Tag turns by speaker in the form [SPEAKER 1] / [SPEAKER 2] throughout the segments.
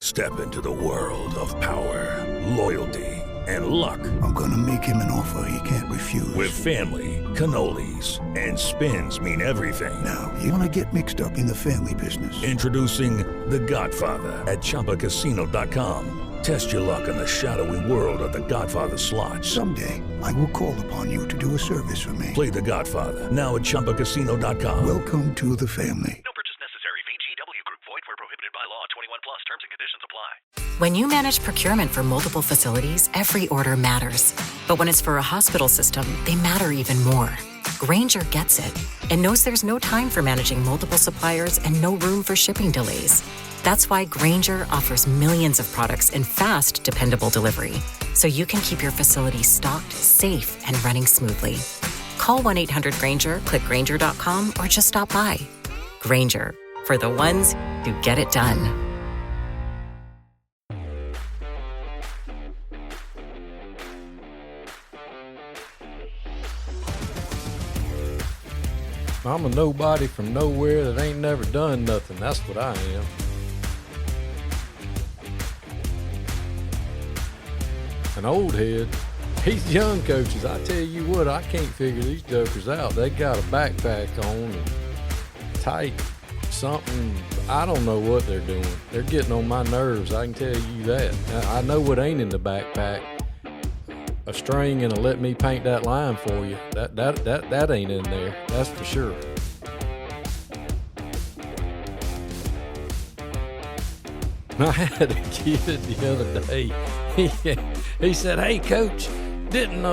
[SPEAKER 1] Step into the world of power, loyalty, and luck.
[SPEAKER 2] I'm going to make him an offer he can't refuse.
[SPEAKER 1] With family, cannolis, and spins mean everything.
[SPEAKER 2] Now, you want to get mixed up in the family business.
[SPEAKER 1] Introducing The Godfather at ChumbaCasino.com. Test your luck in the shadowy world of The Godfather slot.
[SPEAKER 2] Someday, I will call upon you to do a service for me.
[SPEAKER 1] Play The Godfather now at ChumbaCasino.com.
[SPEAKER 2] Welcome to the family.
[SPEAKER 3] No purchase necessary. VGW Group. Void where prohibited by law. 21 plus. Terms and conditions apply.
[SPEAKER 4] When you manage procurement for multiple facilities, every order matters. But when it's for a hospital system, they matter even more. Grainger gets it and knows there's no time for managing multiple suppliers and no room for shipping delays. That's why Grainger offers millions of products in fast, dependable delivery, so you can keep your facility stocked, safe, and running smoothly. Call 1-800-GRAINGER, click Grainger.com, or just stop by. Grainger, for the ones who get it done.
[SPEAKER 5] I'm a nobody from nowhere that ain't never done nothing. That's what I am. An old head. These young coaches, I tell you what, I can't figure these jokers out. They got a backpack on and tight something. I don't know what they're doing. They're getting on my nerves, I can tell you that. I know what ain't in the backpack. A string and a let me paint that line for you. That ain't in there. That's for sure. I had a kid the other day. He said, "Hey, Coach, didn't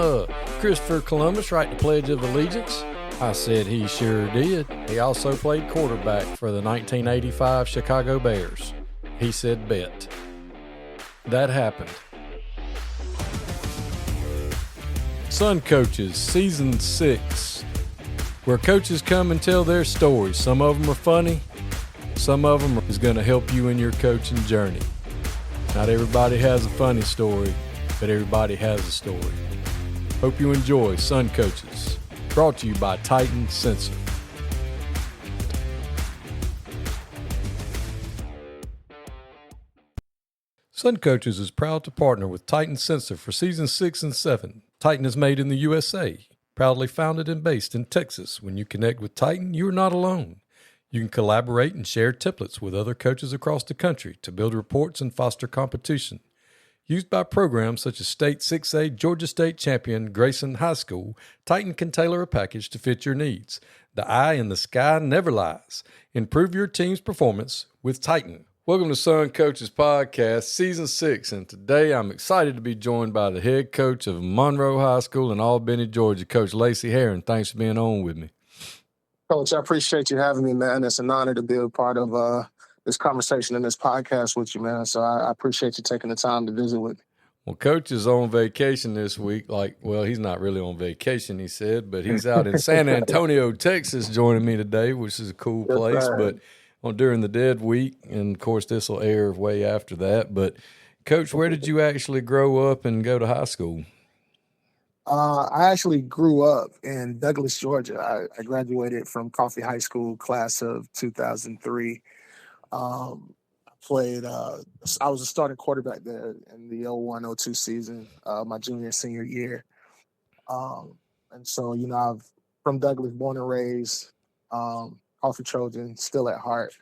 [SPEAKER 5] Christopher Columbus write the Pledge of Allegiance?" I said, "He sure did. He also played quarterback for the 1985 Chicago Bears." He said, "Bet." That happened. Sun Coaches, Season 6, where coaches come and tell their stories. Some of them are funny. Some of them is going to help you in your coaching journey. Not everybody has a funny story, but everybody has a story. Hope you enjoy Sun Coaches, brought to you by Titan Sensor. Sun Coaches is proud to partner with Titan Sensor for Season 6 and 7. Titan is made in the USA, proudly founded and based in Texas. When you connect with Titan, you are not alone. You can collaborate and share templates with other coaches across the country to build reports and foster competition. Used by programs such as State 6A Georgia State champion Grayson High School, Titan can tailor a package to fit your needs. The eye in the sky never lies. Improve your team's performance with Titan. Welcome to Sun Coaches Podcast, Season 6, and today I'm excited to be joined by the head coach of Monroe High School in Albany, Georgia, Coach Lacey Heron. Thanks for being on with me.
[SPEAKER 6] Coach, I appreciate you having me, man. It's an honor to be a part of this conversation and this podcast with you, man. So I appreciate you taking the time to visit with me.
[SPEAKER 5] Well, Coach is on vacation this week. He's not really on vacation, he said, but he's out in San Antonio, Texas, joining me today, which is a cool place. But during the dead week, and of course this will air way after that. But Coach, where did you actually grow up and go to high school?
[SPEAKER 6] I actually grew up in Douglas, Georgia. I graduated from Coffee High School, class of 2003. I was a starting quarterback there in the 01-02 season, my junior and senior year. And so, I'm from Douglas, born and raised, Coffee Trojan, still at heart.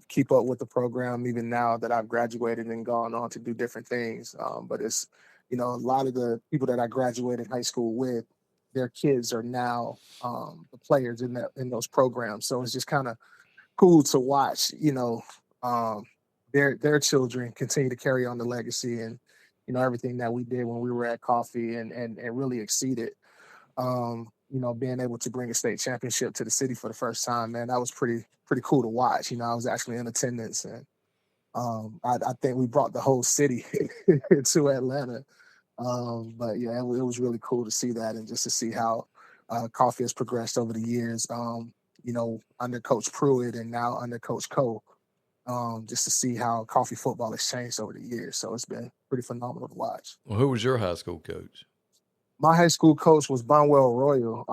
[SPEAKER 6] Keep up with the program even now that I've graduated and gone on to do different things. But it's, a lot of the people that I graduated high school with, their kids are now the players in those programs. So it's just kind of cool to watch, their children continue to carry on the legacy and, everything that we did when we were at Coffee and really exceeded. Being able to bring a state championship to the city for the first time, man, that was pretty cool to watch. I was actually in attendance, and I think we brought the whole city to Atlanta. But yeah, it was really cool to see that, and just to see how Coffee has progressed over the years. Under Coach Pruitt and now under Coach Cole, just to see how Coffee football has changed over the years. So it's been pretty phenomenal to watch.
[SPEAKER 5] Well, who was your high school coach?
[SPEAKER 6] My high school coach was Bonwell Royal.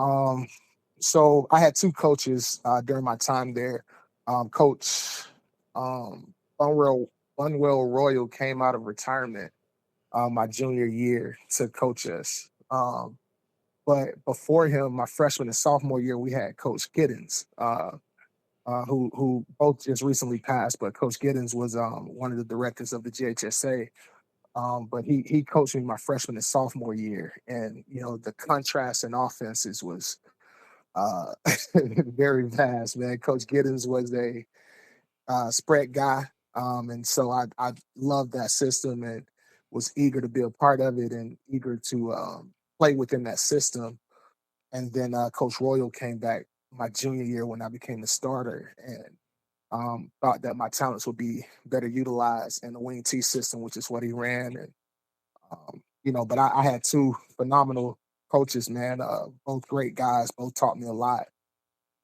[SPEAKER 6] So I had two coaches during my time there. Coach Bonwell Bonwell Royal came out of retirement my junior year to coach us. But before him, my freshman and sophomore year, we had Coach Giddens, who both just recently passed. But Coach Giddens was one of the directors of the GHSA. But he coached me my freshman and sophomore year, and the contrast in offenses was uh, very vast. Man, Coach Giddens was a spread guy, and so I loved that system and was eager to be a part of it and eager to play within that system. And then Coach Royal came back my junior year when I became the starter, and thought that my talents would be better utilized in the wing T system, which is what he ran. And but I had two phenomenal coaches, man. Both great guys, both taught me a lot.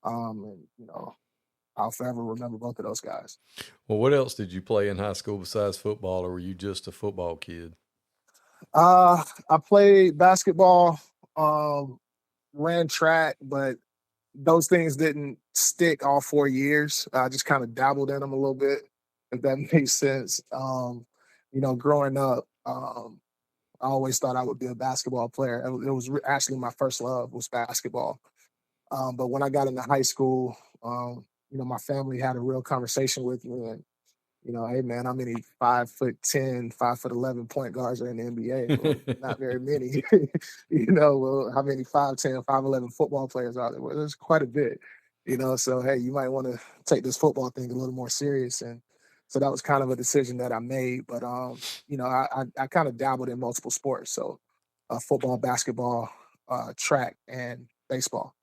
[SPEAKER 6] And I'll forever remember both of those guys.
[SPEAKER 5] Well, what else did you play in high school besides football, or were you just a football kid?
[SPEAKER 6] I played basketball, ran track, but those things didn't stick all 4 years. I just kind of dabbled in them a little bit, if that makes sense. Growing up, I always thought I would be a basketball player. It was actually my first love was basketball. But when I got into high school, my family had a real conversation with me, and hey man, how many 5'10", 5'11" point guards are in the NBA? Well, not very many. Well, how many 5'10", 5'11" football players are there? Well, there's quite a bit. So hey, you might want to take this football thing a little more serious. And so that was kind of a decision that I made. But I kind of dabbled in multiple sports. So football, basketball, track, and baseball.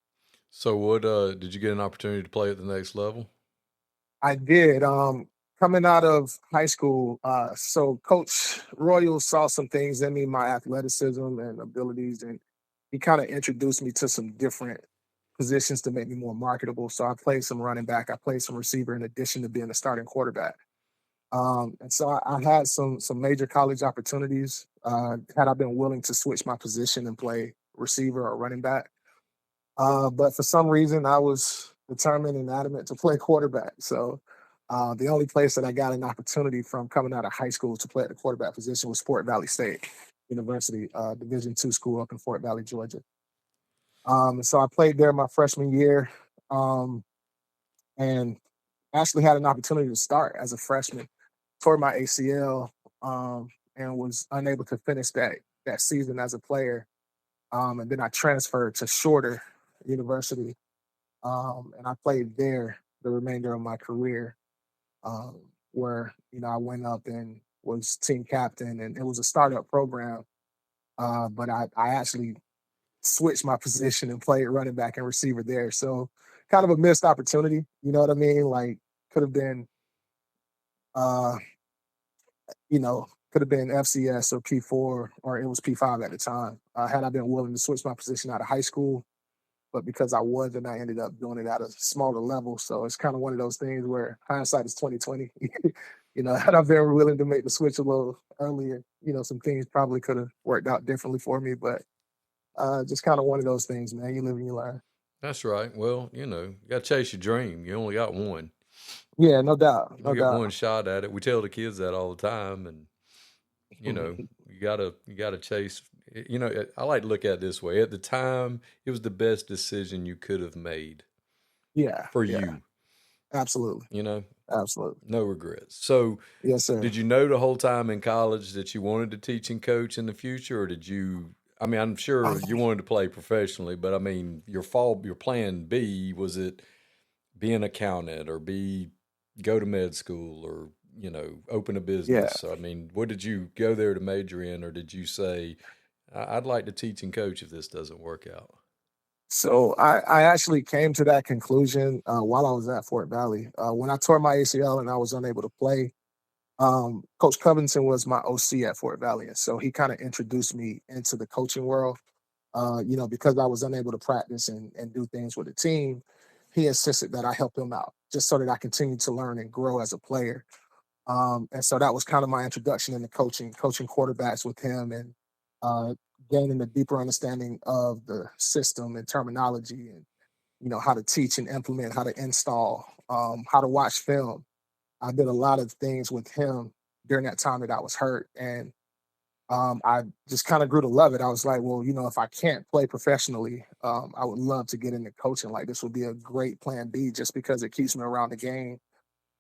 [SPEAKER 5] So what did you get an opportunity to play at the next level?
[SPEAKER 6] I did. Coming out of high school, so Coach Royal saw some things in me, my athleticism and abilities, and he kind of introduced me to some different positions to make me more marketable. So I played some running back, I played some receiver in addition to being a starting quarterback. And so I had some major college opportunities. Had I been willing to switch my position and play receiver or running back, but for some reason I was determined and adamant to play quarterback. So the only place that I got an opportunity from coming out of high school to play at the quarterback position was Fort Valley State University, Division II school up in Fort Valley, Georgia. So I played there my freshman year, and actually had an opportunity to start as a freshman. Tore my ACL, and was unable to finish that season as a player. And then I transferred to Shorter University, and I played there the remainder of my career, where I went up and was team captain, and it was a startup program. But I actually switched my position and played running back and receiver there. So kind of a missed opportunity. You know what I mean? Like could have been, uh, could have been FCS or P4, or it was P5 at the time. Had I been willing to switch my position out of high school, but because I wasn't, I ended up doing it at a smaller level. So it's kind of one of those things where hindsight is 2020. Had I been willing to make the switch a little earlier, some things probably could have worked out differently for me. But just kind of one of those things, man. You live and you learn.
[SPEAKER 5] That's right. Well, you got to chase your dream. You only got one.
[SPEAKER 6] Yeah, no doubt.
[SPEAKER 5] You got one shot at it. We tell the kids that all the time, and you gotta chase. I like to look at it this way. At the time, it was the best decision you could have made.
[SPEAKER 6] Yeah,
[SPEAKER 5] for
[SPEAKER 6] yeah,
[SPEAKER 5] you.
[SPEAKER 6] absolutely. Absolutely.
[SPEAKER 5] No regrets. So,
[SPEAKER 6] Yes, sir.
[SPEAKER 5] did you know the whole time in college that you wanted to teach and coach in the future, or did you? I mean, I'm sure you wanted to play professionally, but I mean, your plan B, was it be an accountant or go to med school or open a business?
[SPEAKER 6] Yeah.
[SPEAKER 5] So, I mean, what did you go there to major in, or did you say, I'd like to teach and coach if this doesn't work out?
[SPEAKER 6] So I actually came to that conclusion while I was at Fort Valley. When I tore my ACL and I was unable to play, Coach Covington was my OC at Fort Valley. And so he kind of introduced me into the coaching world. Because I was unable to practice and do things with the team, he insisted that I help him out just so that I continue to learn and grow as a player. And so that was kind of my introduction into coaching quarterbacks with him, and gaining a deeper understanding of the system and terminology, and how to teach and implement, how to install, how to watch film. I did a lot of things with him during that time that I was hurt. And I just kind of grew to love it. I was like, well, if I can't play professionally, I would love to get into coaching. Like, this would be a great plan B, just because it keeps me around the game,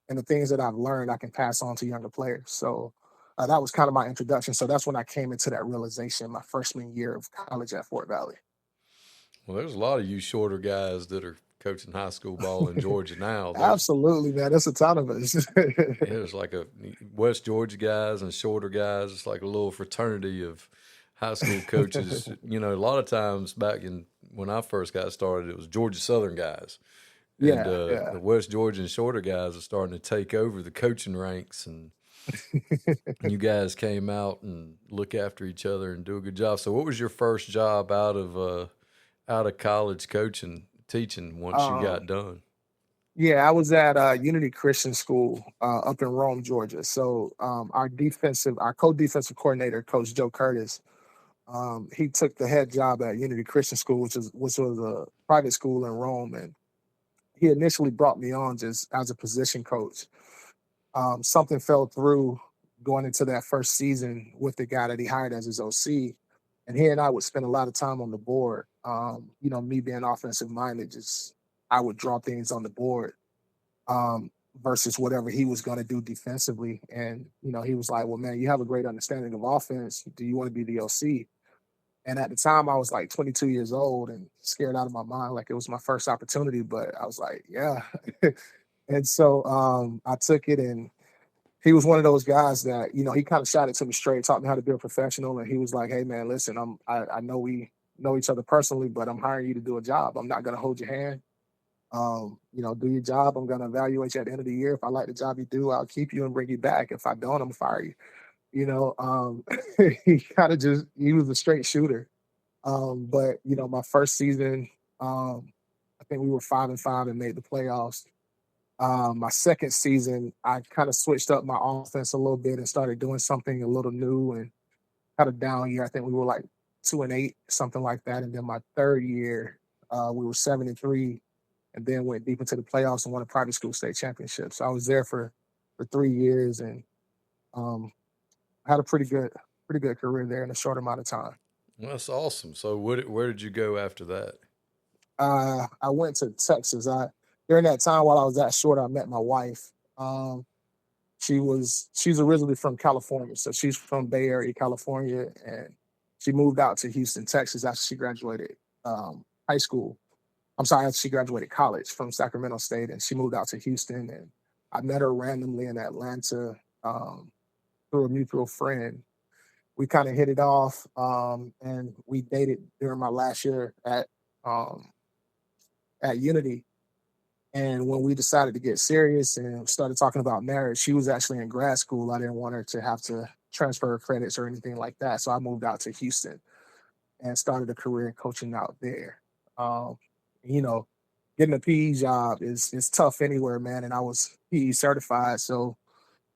[SPEAKER 6] and the things that I've learned I can pass on to younger players. So that was kind of my introduction. So that's when I came into that realization my freshman year of college at Fort Valley.
[SPEAKER 5] Well, there's a lot of you shorter guys that are coaching high school ball in Georgia now.
[SPEAKER 6] Absolutely, man. There's a ton of us.
[SPEAKER 5] There's like a West Georgia guys and shorter guys. It's like a little fraternity of high school coaches. A lot of times back when I first got started, it was Georgia Southern guys. And the West Georgia and shorter guys are starting to take over the coaching ranks, and you guys came out and look after each other and do a good job. So what was your first job out of college coaching, teaching once you got done?
[SPEAKER 6] Yeah, I was at Unity Christian School up in Rome, Georgia. So our co-defensive coordinator, Coach Joe Curtis, he took the head job at Unity Christian School, which was a private school in Rome, and he initially brought me on just as a position coach. Something fell through going into that first season with the guy that he hired as his OC, and he and I would spend a lot of time on the board. Me being offensive minded, I would draw things on the board versus whatever he was going to do defensively. And, he was like, well, man, you have a great understanding of offense. Do you want to be the OC? And at the time I was like 22 years old and scared out of my mind. Like, it was my first opportunity, but I was like, yeah. And so I took it, and he was one of those guys that, he kind of shot it to me straight, taught me how to be a professional. And he was like, hey man, listen, I know we know each other personally, but I'm hiring you to do a job. I'm not going to hold your hand. Do your job. I'm going to evaluate you at the end of the year. If I like the job you do, I'll keep you and bring you back. If I don't, I'm going to fire you. He was a straight shooter. But my first season, I think we were 5-5 and made the playoffs. My second season, I kind of switched up my offense a little bit and started doing something a little new, and had a down year. I think we were like 2-8, something like that. And then my third year, we were 7-3, and then went deep into the playoffs and won a private school state championship. So I was there for 3 years, and had a pretty good career there in a short amount of time.
[SPEAKER 5] Well, that's awesome. So where did you go after that?
[SPEAKER 6] I went to Texas. During that time while I was at Short, I met my wife. She's originally from California, so she's from Bay Area, California, and she moved out to Houston, Texas after she graduated high school. After she graduated college from Sacramento State, and she moved out to Houston. And I met her randomly in Atlanta through a mutual friend. We kind of hit it off, and we dated during my last year at Unity. And when we decided to get serious and started talking about marriage, she was actually in grad school. I didn't want her to have to transfer her credits or anything like that. So I moved out to Houston and started a career in coaching out there. Getting a PE job is tough anywhere, man. And I was PE certified. So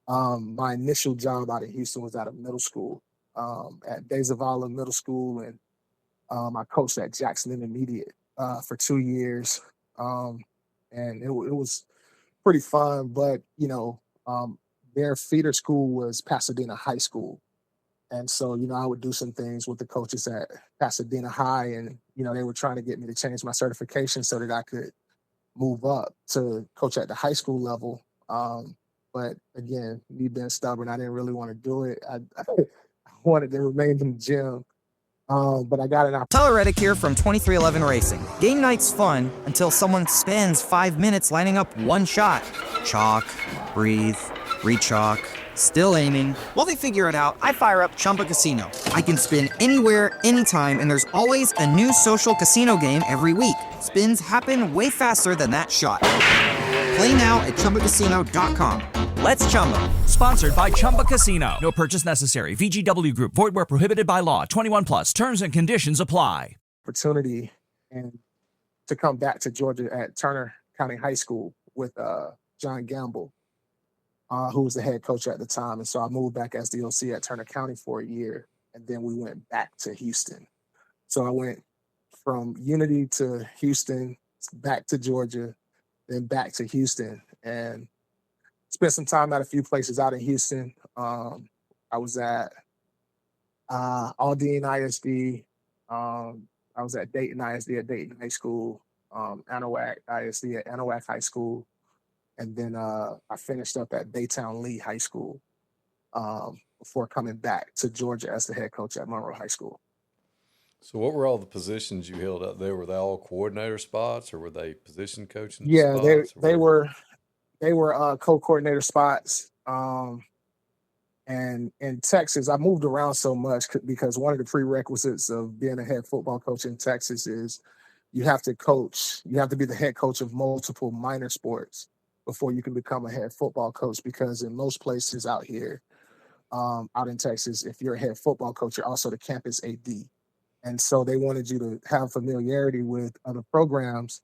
[SPEAKER 6] my initial job out of Houston was at a middle school, at De Zavala Middle School. And I coached at Jackson Intermediate for 2 years. And it was pretty fun, but, their feeder school was Pasadena High School. And so, I would do some things with the coaches at Pasadena High, and, they were trying to get me to change my certification so that I could move up to coach at the high school level. But again, me being stubborn, I didn't really want to do it. I wanted to remain in the gym. But I got an opportunity.
[SPEAKER 7] Tyler Reddick here from 2311 Racing. Game night's fun until someone spends 5 minutes lining up one shot. Chalk, breathe, re-chalk, still aiming. While they figure it out, I fire up Chumba Casino. I can spin anywhere, anytime, and there's always a new social casino game every week. Spins happen way faster than that shot. Play now at ChumbaCasino.com. Let's Chumba.
[SPEAKER 8] Sponsored by Chumba Casino. No purchase necessary. VGW Group. Void where prohibited by law. 21 plus. Terms and conditions apply.
[SPEAKER 6] Opportunity and to come back to Georgia at Turner County High School with John Gamble, who was the head coach at the time. And so I moved back as the OC at Turner County for a year, and then we went back to Houston. So I went from Unity to Houston, back to Georgia, then back to Houston. And spent some time at a few places out in Houston. I was at Aldine ISD. I was at Dayton ISD at Dayton High School, Anahuac ISD at Anahuac High School, and then I finished up at Baytown Lee High School before coming back to Georgia as the head coach at Monroe High School.
[SPEAKER 5] So what were all the positions you held up there? Were they all coordinator spots or were they position coaching
[SPEAKER 6] Yeah,
[SPEAKER 5] spots?
[SPEAKER 6] they were co-coordinator spots. And in Texas, I moved around so much because one of the prerequisites of being a head football coach in Texas is you have to be the head coach of multiple minor sports before you can become a head football coach, because in most places out here, out in Texas, if you're a head football coach, you're also the campus AD. And so they wanted you to have familiarity with other programs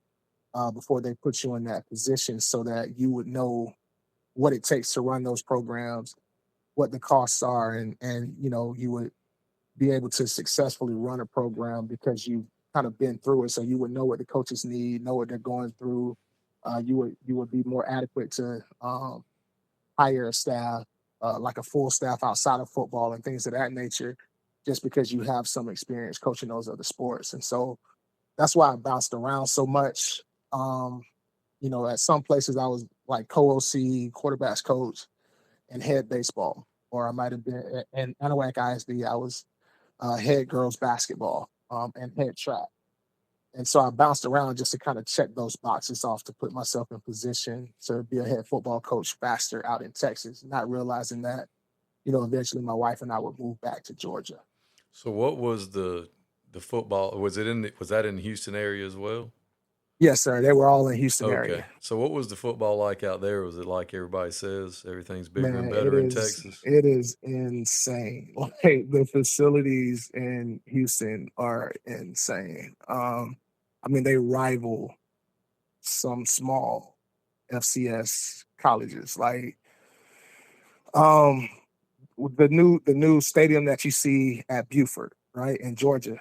[SPEAKER 6] before they put you in that position so that you would know what it takes to run those programs, what the costs are, and you would be able to successfully run a program because you've kind of been through it. So you would know what the coaches need, know what they're going through. You would be more adequate to hire a staff, like a full staff outside of football and things of that nature, just because you have some experience coaching those other sports. And so that's why I bounced around so much. At some places I was like co-OC, quarterbacks coach, and head baseball, or I might have been in Anahuac ISD. I was head girls basketball and head track. And so I bounced around just to kind of check those boxes off to put myself in position to be a head football coach faster out in Texas, not realizing that, eventually my wife and I would move back to Georgia.
[SPEAKER 5] So what was the football? Was that in the Houston area as well?
[SPEAKER 6] Yes, sir. They were all in Houston area.
[SPEAKER 5] So what was the football like out there? Was it like everybody says, everything's bigger and
[SPEAKER 6] Man,
[SPEAKER 5] better in Texas?
[SPEAKER 6] it is insane. Like the facilities in Houston are insane. They rival some small FCS colleges. Like the new stadium that you see at Buford, right, in Georgia,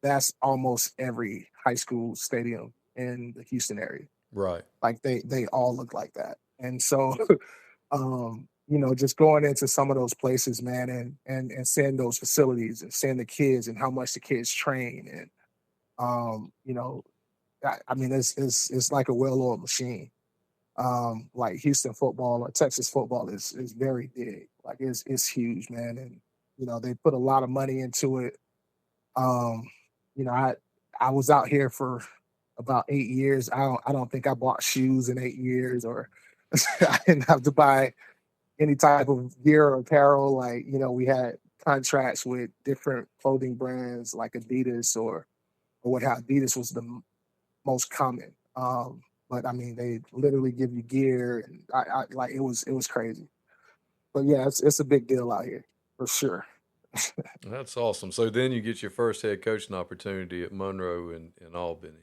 [SPEAKER 6] that's almost every high school stadium in the Houston area.
[SPEAKER 5] Right.
[SPEAKER 6] Like they all look like that. And so just going into some of those places, man, and seeing those facilities and seeing the kids and how much the kids train, and it's like a well-oiled machine. Like Houston football or Texas football is very big. Like it's huge, man. And they put a lot of money into it. I was out here for about 8 years. I don't think I bought shoes in 8 years, or I didn't have to buy any type of gear or apparel. Like, we had contracts with different clothing brands like Adidas or what have. Adidas was the most common. But they literally give you gear, and I like it was crazy. But yeah, it's a big deal out here for sure.
[SPEAKER 5] That's awesome. So then you get your first head coaching opportunity at Monroe in Albany.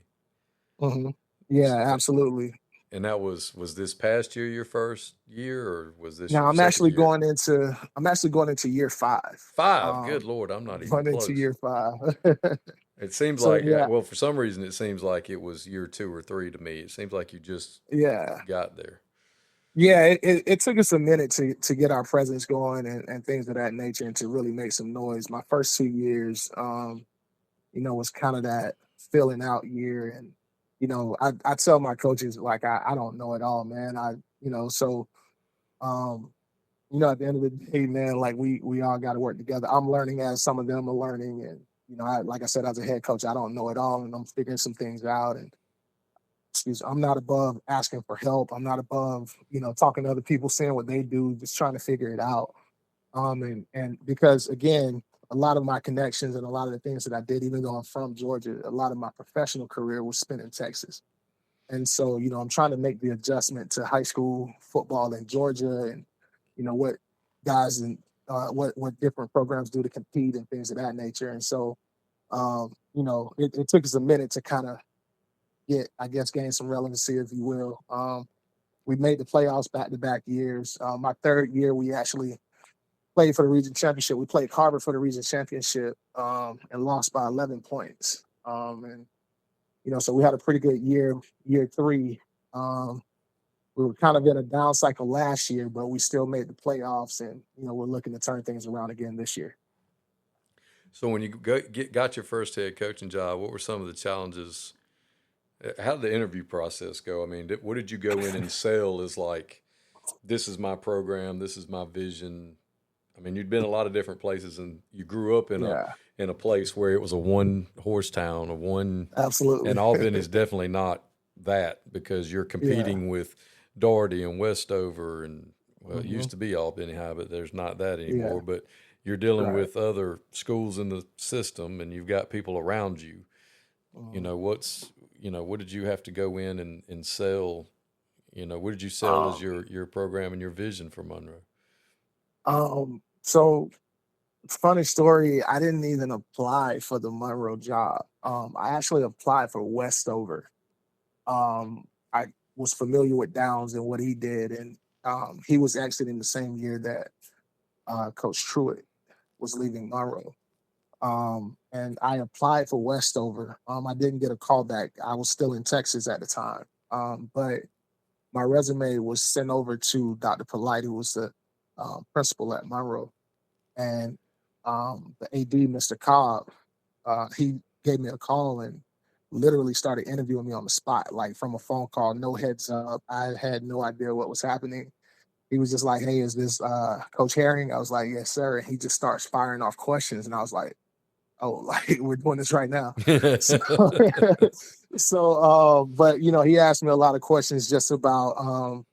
[SPEAKER 6] Mm-hmm. Yeah, absolutely.
[SPEAKER 5] And that was this past year your first year, or was this?
[SPEAKER 6] Now
[SPEAKER 5] your
[SPEAKER 6] I'm
[SPEAKER 5] second
[SPEAKER 6] actually
[SPEAKER 5] year?
[SPEAKER 6] going into year 5.
[SPEAKER 5] 5. Good Lord, I'm not even
[SPEAKER 6] Going
[SPEAKER 5] close.
[SPEAKER 6] into year 5.
[SPEAKER 5] It seems
[SPEAKER 6] So,
[SPEAKER 5] like
[SPEAKER 6] yeah.
[SPEAKER 5] well, for some reason, it seems like it was year 2 or 3 to me. It seems like you just
[SPEAKER 6] Yeah.
[SPEAKER 5] got there.
[SPEAKER 6] Yeah, it took us a minute to get our presence going and things of that nature, and to really make some noise. My first 2 years, was kind of that filling out year. And, I tell my coaches, like, I don't know it all, man. At the end of the day, man, like we all got to work together. I'm learning as some of them are learning. And, like I said, as a head coach, I don't know it all, and I'm figuring some things out. And I'm not above asking for help. I'm not above, talking to other people, seeing what they do, just trying to figure it out. And because again, a lot of my connections and a lot of the things that I did, even though I'm from Georgia, a lot of my professional career was spent in Texas. And so, I'm trying to make the adjustment to high school football in Georgia, and, what guys and what different programs do to compete and things of that nature. And so, it took us a minute to kind of gain some relevancy, if you will. We made the playoffs back-to-back years. My third year, we actually played for the region championship. We played Harvard for the region championship and lost by 11 points. So we had a pretty good year 3. we were kind of in a down cycle last year, but we still made the playoffs, and we're looking to turn things around again this year.
[SPEAKER 5] So when you got your first head coaching job, what were some of the challenges? How did the interview process go? I mean, what did you go in and sell as like, this is my program, this is my vision? I mean, you'd been a lot of different places, and you grew up in a place where it was a one horse town,
[SPEAKER 6] Absolutely.
[SPEAKER 5] And Albany is definitely not that, because you're competing with Doherty and Westover, and it used to be Albany High, but there's not that anymore.
[SPEAKER 6] Yeah.
[SPEAKER 5] But you're dealing with other schools in the system, and you've got people around you. What did you have to go in and sell? What did you sell as your program and your vision for Monroe?
[SPEAKER 6] So funny story, I didn't even apply for the Monroe job. I actually applied for Westover. I was familiar with Downs and what he did, and he was exiting the same year that Coach Truitt was leaving Monroe. And I applied for Westover. I didn't get a call back. I was still in Texas at the time. But my resume was sent over to Dr. Polite, who was the principal at Monroe. And the AD, Mr. Cobb, he gave me a call and literally started interviewing me on the spot, like from a phone call, no heads up. I had no idea what was happening. He was just like, "Hey, is this Coach Herring?" I was like, "Yes, sir." And he just starts firing off questions. And I was like, "Oh, like we're doing this right now." But he asked me a lot of questions just about,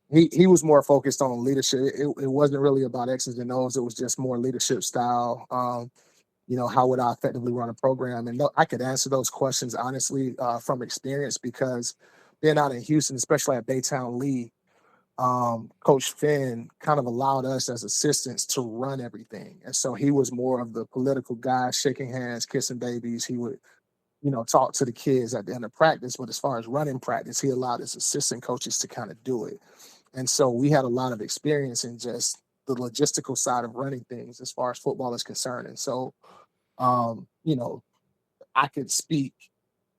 [SPEAKER 6] he was more focused on leadership. It wasn't really about X's and O's. It was just more leadership style. How would I effectively run a program? And I could answer those questions honestly from experience, because being out in Houston, especially at Baytown Lee, Coach Finn kind of allowed us as assistants to run everything. And so he was more of the political guy, shaking hands, kissing babies. He would, talk to the kids at the end of practice. But as far as running practice, he allowed his assistant coaches to kind of do it. And so we had a lot of experience in just the logistical side of running things as far as football is concerned. And so, I could speak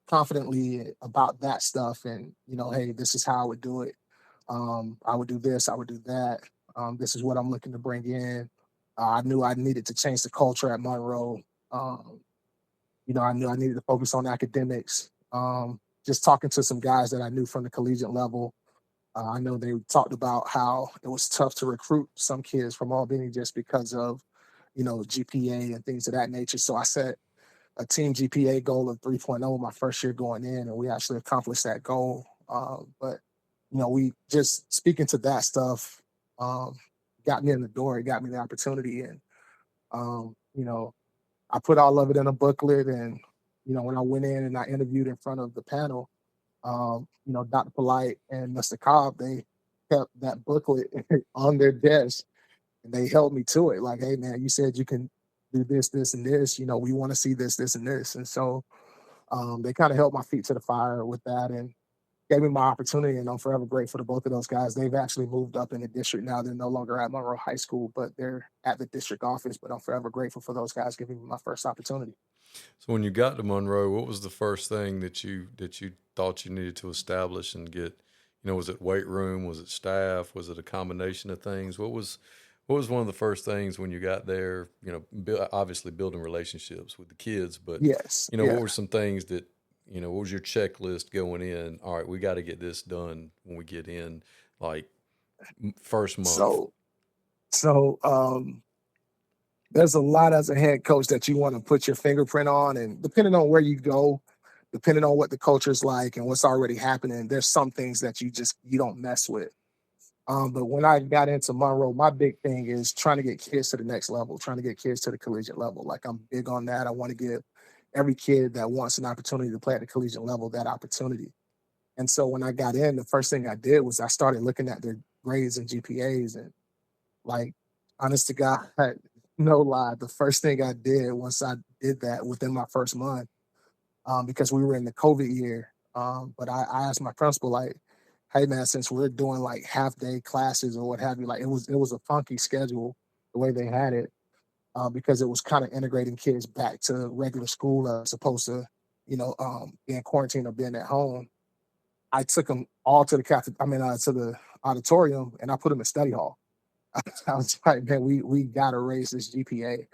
[SPEAKER 6] confidently about that stuff and, hey, this is how I would do it. I would do this, I would do that. This is what I'm looking to bring in. I knew I needed to change the culture at Monroe. I knew I needed to focus on academics. Just talking to some guys that I knew from the collegiate level. I know they talked about how it was tough to recruit some kids from Albany just because of, GPA and things of that nature. So I set a team GPA goal of 3.0 my first year going in, and we actually accomplished that goal. But we just speaking to that stuff got me in the door. It got me the opportunity. And, I put all of it in a booklet. And, when I went in and I interviewed in front of the panel, Dr. Polite and Mr. Cobb, they kept that booklet on their desk and they held me to it. Like, "Hey, man, you said you can do this, this, and this. We want to see this, this, and this." And so they kind of held my feet to the fire with that and gave me my opportunity, and I'm forever grateful to both of those guys. They've actually moved up in the district now. They're no longer at Monroe High School, but they're at the district office. But I'm forever grateful for those guys giving me my first opportunity.
[SPEAKER 5] So when you got to Monroe, what was the first thing that you thought you needed to establish and get? Was it weight room? Was it staff? Was it a combination of things? What was one of the first things when you got there? Obviously building relationships with the kids, but
[SPEAKER 6] yes,
[SPEAKER 5] what were some things that what was your checklist going in? All right, we got to get this done when we get in, like first month.
[SPEAKER 6] So there's a lot as a head coach that you want to put your fingerprint on, and depending on where you go, depending on what the culture's like and what's already happening, there's some things that you don't mess with. But when I got into Monroe, my big thing is trying to get kids to the next level, trying to get kids to the collegiate level. Like, I'm big on that. I want to give every kid that wants an opportunity to play at the collegiate level that opportunity. And so when I got in, the first thing I did was I started looking at their grades and GPAs, and like, honest to God, no lie, the first thing I did once I did that within my first month, because we were in the COVID year, but I asked my principal, like, "Hey, man, since we're doing like half day classes or what have you," like it was a funky schedule the way they had it, because it was kind of integrating kids back to regular school as opposed to, being quarantined or being at home. I took them all to the to the auditorium, and I put them in study hall. I was like, man, we got to raise this GPA.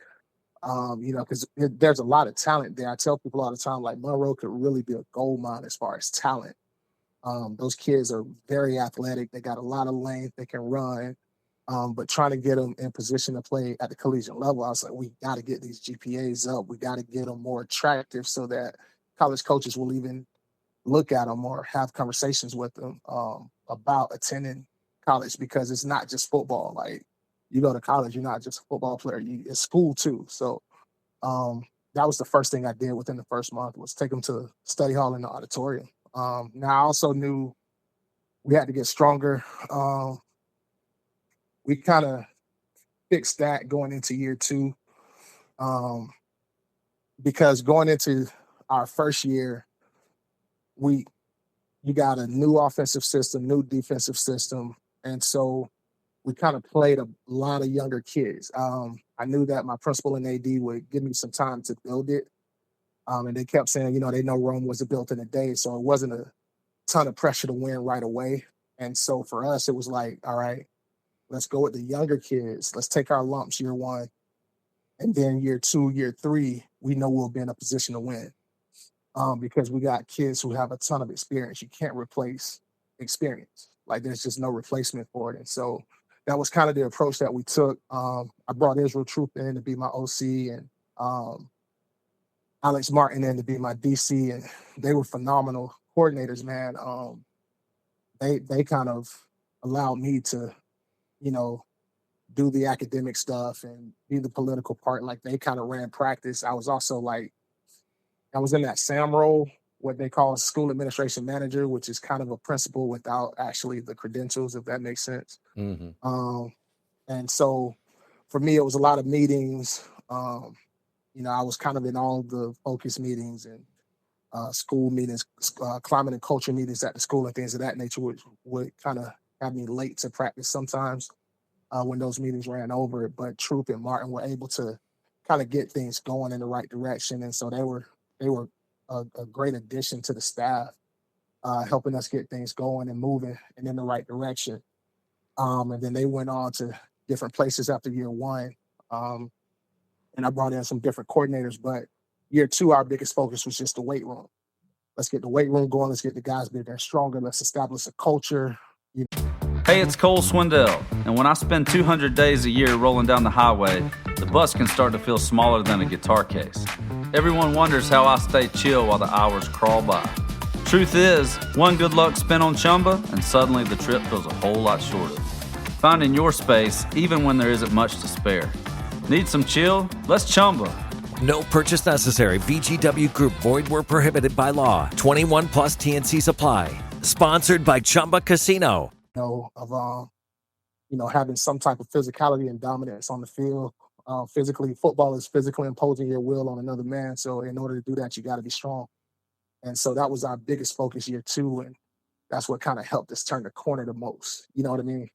[SPEAKER 6] Because there's a lot of talent there. I tell people all the time, like Monroe could really be a gold mine as far as talent. Those kids are very athletic. They got a lot of length. They can run. But trying to get them in position to play at the collegiate level, I was like, we got to get these GPAs up. We got to get them more attractive so that college coaches will even look at them or have conversations with them about attending college, because it's not just football. Like, you go to college, you're not just a football player. It's school too. So that was the first thing I did within the first month, was take them to study hall in the auditorium. Now I also knew we had to get stronger. We kind of fixed that going into year 2, because going into our first year, you got a new offensive system, new defensive system, and so we kind of played a lot of younger kids. I knew that my principal and AD would give me some time to build it, and they kept saying, they know Rome wasn't built in a day, so it wasn't a ton of pressure to win right away. And so for us, it was like, all right, let's go with the younger kids. Let's take our lumps year 1. And then year 2, year 3, we know we'll be in a position to win. Because we got kids who have a ton of experience. You can't replace experience. Like, there's just no replacement for it. And so that was kind of the approach that we took. I brought Israel Troop in to be my OC, and Alex Martin in to be my DC, and they were phenomenal coordinators, man. They kind of allowed me to, do the academic stuff and be the political part. Like, they kind of ran practice. I was also I was in that SAM role, what they call a school administration manager, which is kind of a principal without actually the credentials, if that makes sense.
[SPEAKER 5] Mm-hmm.
[SPEAKER 6] And so for me, it was a lot of meetings. I was kind of in all the focus meetings and school meetings, climate and culture meetings at the school and things of that nature, which would kind of have me late to practice sometimes when those meetings ran over. But Troop and Martin were able to kind of get things going in the right direction. And so they were a great addition to the staff, helping us get things going and moving and in the right direction. And then they went on to different places after year 1. And I brought in some different coordinators. But year 2, our biggest focus was just the weight room. Let's get the weight room going. Let's get the guys bigger and stronger. Let's establish a culture.
[SPEAKER 9] Hey, it's Cole Swindell, and when I spend 200 days a year rolling down the highway, the bus can start to feel smaller than a guitar case. Everyone wonders how I stay chill while the hours crawl by. Truth is, one good luck spin on Chumba, and suddenly the trip feels a whole lot shorter. Finding your space, even when there isn't much to spare. Need some chill? Let's Chumba.
[SPEAKER 10] No purchase necessary. VGW Group. Void where prohibited by law. 21 plus TNC Supply. Sponsored by Chumba Casino.
[SPEAKER 6] Having some type of physicality and dominance on the field. Football is physically imposing your will on another man. So in order to do that, you got to be strong. And so that was our biggest focus year 2. And that's what kind of helped us turn the corner the most. You know what I mean?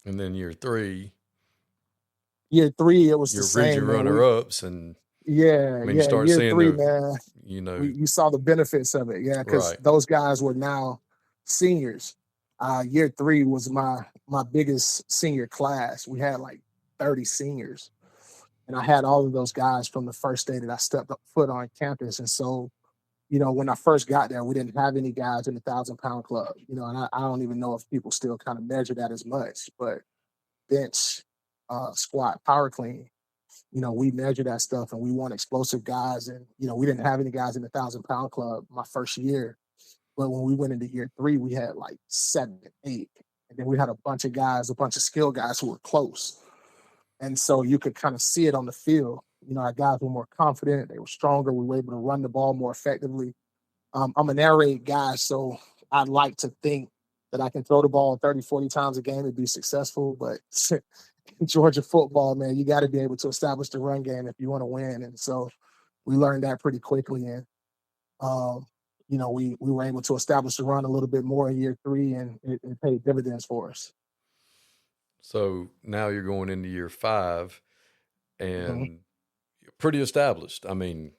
[SPEAKER 5] And then year 3.
[SPEAKER 6] Year 3, it was
[SPEAKER 5] your
[SPEAKER 6] the same.
[SPEAKER 5] Region runner-ups, and
[SPEAKER 6] you start
[SPEAKER 5] year
[SPEAKER 6] seeing 3, man.
[SPEAKER 5] You
[SPEAKER 6] saw the benefits of it, because those guys were now seniors. Year 3 was my biggest senior class. We had like 30 seniors, and I had all of those guys from the first day that I stepped foot on campus. And so, when I first got there, we didn't have any guys in the 1,000-pound club. And I don't even know if people still kind of measure that as much, but bench, squat, power clean, we measure that stuff, and we want explosive guys. And, we didn't have any guys in the 1,000-pound club my first year. But when we went into year 3, we had like 7, 8. And then we had a bunch of skill guys who were close. And so you could kind of see it on the field. Our guys were more confident. They were stronger. We were able to run the ball more effectively. I'm an air raid guy, so I'd like to think that I can throw the ball 30, 40 times a game and be successful. But Georgia football, man, you got to be able to establish the run game if you want to win. And so we learned that pretty quickly. And, we were able to establish the run a little bit more in year 3, and it paid dividends for us.
[SPEAKER 5] So now you're going into year 5, and you're pretty established. I mean,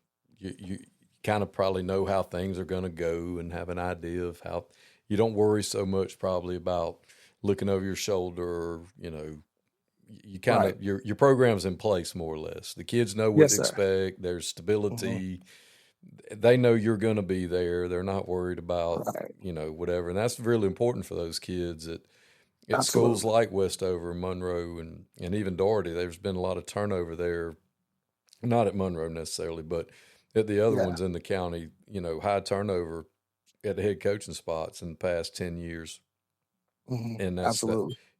[SPEAKER 5] kind of probably know how things are going to go and have an idea of how you don't worry so much probably about looking over your shoulder or, you kind of, your program's in place more or less. The kids know what
[SPEAKER 6] Yes,
[SPEAKER 5] to
[SPEAKER 6] sir.
[SPEAKER 5] expect. There's stability. They know you're going to be there. They're not worried about, whatever. And that's really important for those kids at schools like Westover, Monroe, and even Doherty. There's been a lot of turnover there, not at Monroe necessarily, but at the other ones in the county, high turnover at the head coaching spots in the past 10 years. And that's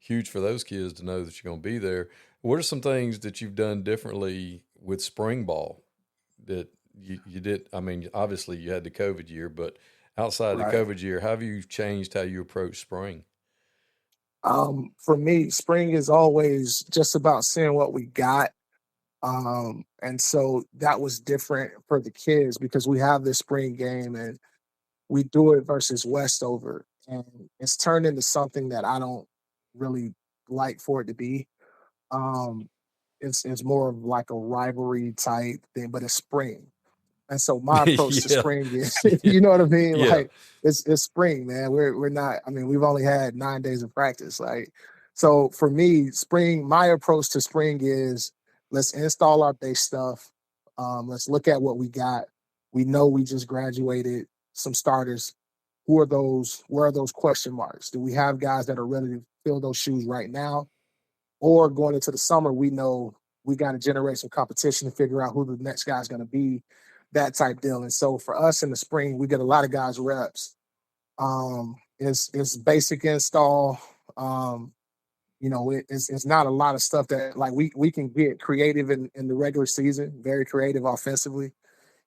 [SPEAKER 5] huge for those kids to know that you're going to be there. What are some things that you've done differently with spring ball that you did? I mean, obviously you had the COVID year, but outside of the COVID year, how have you changed how you approach spring?
[SPEAKER 6] For me, spring is always just about seeing what we got. And so that was different for the kids because we have this spring game and we do it versus Westover. And it's turned into something that I don't really like for it to be. It's more of like a rivalry type thing, but it's spring. And so my approach to spring is, you know what I mean?
[SPEAKER 5] Yeah.
[SPEAKER 6] Like it's spring, man. We're not, I mean, we've only had 9 days of practice. Like, so for me, my approach to spring is let's install our base stuff. Let's look at what we got. We know we just graduated some starters. Who are those? Where are those question marks? Do we have guys that are ready to fill those shoes right now? Or going into the summer, we know we got to generate some competition to figure out who the next guy's going to be, that type deal. And so for us in the spring, we get a lot of guys reps. It's basic install. It's not a lot of stuff that like we can get creative in the regular season, very creative offensively.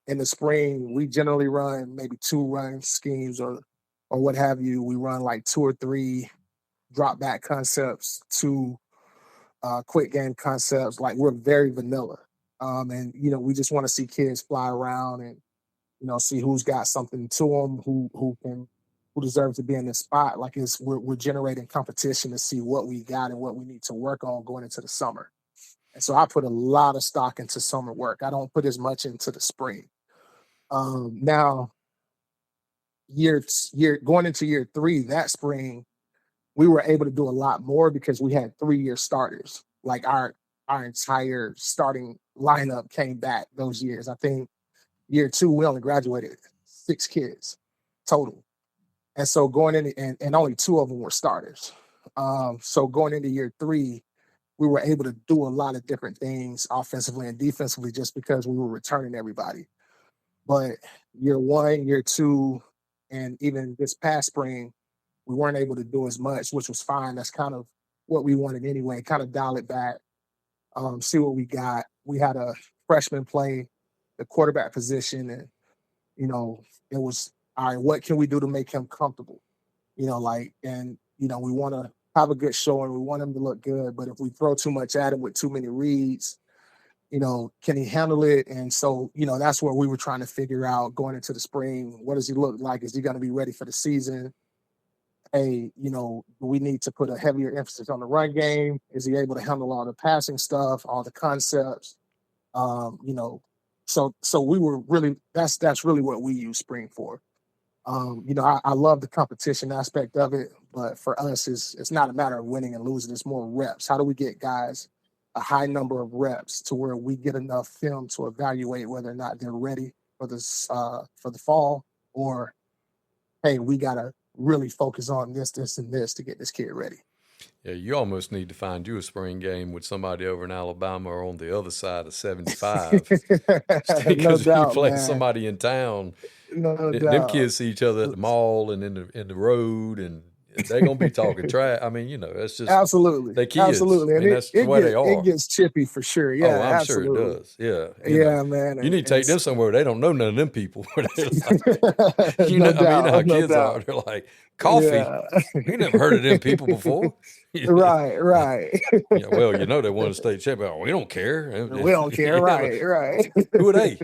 [SPEAKER 6] In the spring, we generally run maybe 2 run schemes or what have you. We run like 2 or 3 drop back concepts, 2 quick game concepts. Like we're very vanilla. And we just want to see kids fly around and see who's got something to them, who deserves to be in this spot. Like we're generating competition to see what we got and what we need to work on going into the summer. And so I put a lot of stock into summer work. I don't put as much into the spring. Now, going into year 3, that spring, we were able to do a lot more because we had 3-year starters. Like our entire starting lineup came back those years. I think year 2, we only graduated 6 kids total. And so going in, and only 2 of them were starters. So going into year 3, we were able to do a lot of different things offensively and defensively just because we were returning everybody. But year 1, year 2, and even this past spring, we weren't able to do as much, which was fine. That's kind of what we wanted anyway, kind of dial it back, see what we got. We had a freshman play the quarterback position, and, it was, all right, what can we do to make him comfortable? We want to have a good showing. We want him to look good. But if we throw too much at him with too many reads, can he handle it? And so, that's where we were trying to figure out going into the spring. What does he look like? Is he going to be ready for the season? Hey, do we need to put a heavier emphasis on the run game? Is he able to handle all the passing stuff, all the concepts? So we were really, that's really what we use spring for. I love the competition aspect of it, but for us, it's not a matter of winning and losing. It's more reps. How do we get guys a high number of reps to where we get enough film to evaluate whether or not they're ready for this for the fall, or hey, we gotta really focus on this, and this to get this kid ready.
[SPEAKER 5] Yeah, you almost need to find you a spring game with somebody over in Alabama or on the other side of 75. Because
[SPEAKER 6] No
[SPEAKER 5] you
[SPEAKER 6] doubt,
[SPEAKER 5] play
[SPEAKER 6] man.
[SPEAKER 5] somebody in town,
[SPEAKER 6] No
[SPEAKER 5] them
[SPEAKER 6] doubt.
[SPEAKER 5] kids see each other at the mall and in the road, and they're gonna be talking trash. I mean, that's just
[SPEAKER 6] Absolutely.
[SPEAKER 5] they kids.
[SPEAKER 6] Absolutely.
[SPEAKER 5] I
[SPEAKER 6] And
[SPEAKER 5] mean, that's the way they are.
[SPEAKER 6] it gets chippy for sure. Yeah,
[SPEAKER 5] I'm
[SPEAKER 6] absolutely.
[SPEAKER 5] sure it does. Yeah.
[SPEAKER 6] Yeah, man.
[SPEAKER 5] You need to take them somewhere where they don't know none of them people. They're like,
[SPEAKER 6] No
[SPEAKER 5] you know how
[SPEAKER 6] doubt.
[SPEAKER 5] kids are. They're like, coffee?
[SPEAKER 6] Yeah.
[SPEAKER 5] You never heard of them people before.
[SPEAKER 6] Right.
[SPEAKER 5] Yeah, well, they won a state championship. We don't care.
[SPEAKER 6] We don't care. Right.
[SPEAKER 5] Who are they?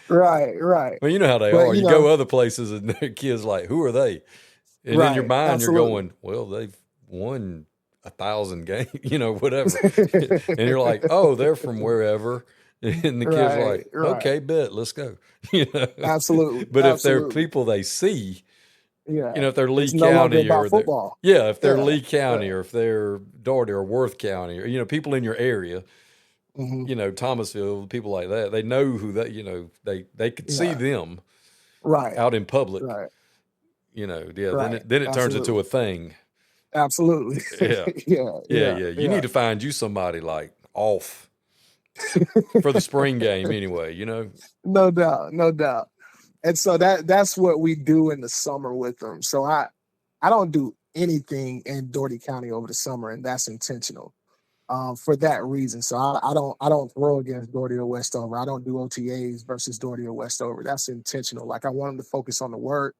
[SPEAKER 6] Right.
[SPEAKER 5] Well, you know how they
[SPEAKER 6] But,
[SPEAKER 5] are. You go other places and the kids like, who are they? And in your mind,
[SPEAKER 6] absolutely.
[SPEAKER 5] you're going, well, they've won 1,000 games, whatever. And you're like, oh, they're from wherever. And the kids are
[SPEAKER 6] Right,
[SPEAKER 5] like,
[SPEAKER 6] right.
[SPEAKER 5] okay, bet, let's go. You know,
[SPEAKER 6] Absolutely,
[SPEAKER 5] but if they're
[SPEAKER 6] absolutely.
[SPEAKER 5] people they see,
[SPEAKER 6] Yeah.
[SPEAKER 5] if they're Lee
[SPEAKER 6] It's no longer
[SPEAKER 5] County
[SPEAKER 6] about
[SPEAKER 5] or they're,
[SPEAKER 6] football.
[SPEAKER 5] yeah, if they're
[SPEAKER 6] Yeah,
[SPEAKER 5] Lee County
[SPEAKER 6] yeah.
[SPEAKER 5] or if they're Doherty or Worth County or, people in your area,
[SPEAKER 6] Hmm.
[SPEAKER 5] Thomasville, people like that, they know who that, they could see
[SPEAKER 6] Yeah.
[SPEAKER 5] them
[SPEAKER 6] Right,
[SPEAKER 5] out in public,
[SPEAKER 6] right,
[SPEAKER 5] yeah,
[SPEAKER 6] right.
[SPEAKER 5] then it turns into
[SPEAKER 6] Absolutely.
[SPEAKER 5] a thing.
[SPEAKER 6] Absolutely.
[SPEAKER 5] Yeah.
[SPEAKER 6] Yeah,
[SPEAKER 5] Yeah,
[SPEAKER 6] yeah,
[SPEAKER 5] yeah. You
[SPEAKER 6] yeah.
[SPEAKER 5] need to find you somebody like off for the spring game anyway.
[SPEAKER 6] No doubt, no doubt. And so that's what we do in the summer with them. So I don't do anything in Doherty County over the summer, and that's intentional. For that reason. So I don't throw against Doherty or Westover. I don't do OTAs versus Doherty or Westover. That's intentional. Like I want them to focus on the work.